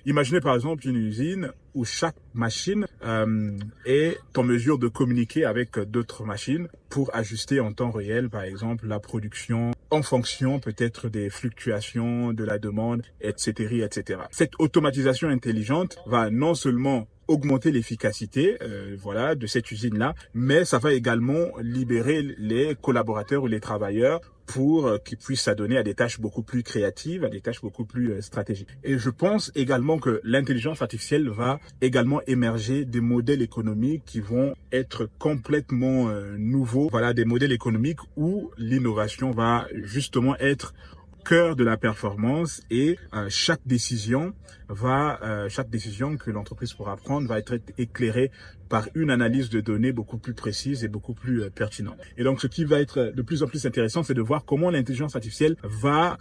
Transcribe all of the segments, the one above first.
Imaginez par exemple une usine où chaque machine est en mesure de communiquer avec d'autres machines pour ajuster en temps réel, par exemple, la production en fonction peut-être des fluctuations de la demande, etc., etc. Cette automatisation intelligente va non seulement augmenter l'efficacité voilà, de cette usine-là, mais ça va également libérer les collaborateurs ou les travailleurs pour qu'ils puissent s'adonner à des tâches beaucoup plus créatives, à des tâches beaucoup plus stratégiques. Et je pense également que l'intelligence artificielle va également émerger des modèles économiques qui vont être complètement nouveaux. Voilà, des modèles économiques où l'innovation va justement être cœur de la performance et chaque décision que l'entreprise pourra prendre va être éclairée par une analyse de données beaucoup plus précise et beaucoup plus pertinente. Et donc, ce qui va être de plus en plus intéressant, c'est de voir comment l'intelligence artificielle va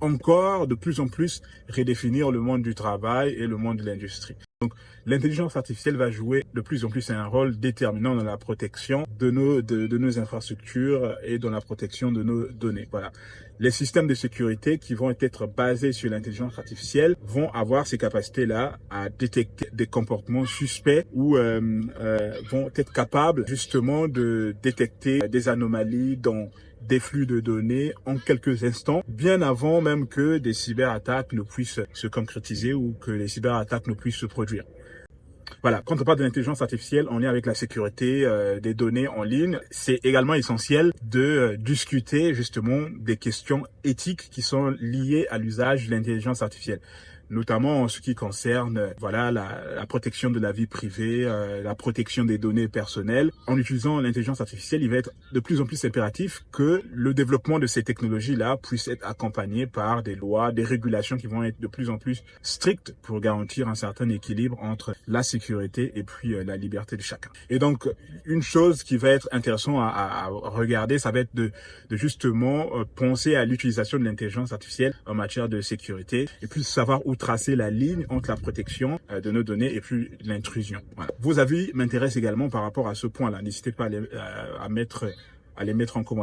encore de plus en plus redéfinir le monde du travail et le monde de l'industrie. Donc, l'intelligence artificielle va jouer de plus en plus un rôle déterminant dans la protection de nos infrastructures et dans la protection de nos données. Voilà. Les systèmes de sécurité qui vont être basés sur l'intelligence artificielle vont avoir ces capacités-là à détecter des comportements suspects ou vont être capables justement de détecter des anomalies dans des flux de données en quelques instants, bien avant même que des cyberattaques ne puissent se concrétiser ou que les cyberattaques ne puissent se produire. Voilà, quand on parle de l'intelligence artificielle, on est avec la sécurité des données en ligne. C'est également essentiel de discuter justement des questions éthiques qui sont liées à l'usage de l'intelligence artificielle, notamment en ce qui concerne voilà la protection de la vie privée, la protection des données personnelles. En utilisant l'intelligence artificielle, il va être de plus en plus impératif que le développement de ces technologies-là puisse être accompagné par des lois, des régulations qui vont être de plus en plus strictes pour garantir un certain équilibre entre la sécurité et puis la liberté de chacun. Et donc, une chose qui va être intéressante à regarder, ça va être de justement penser à l'utilisation de l'intelligence artificielle en matière de sécurité et puis savoir où tracer la ligne entre la protection de nos données et puis l'intrusion. Voilà. Vos avis m'intéressent également par rapport à ce point-là. N'hésitez pas à les mettre en commentaire.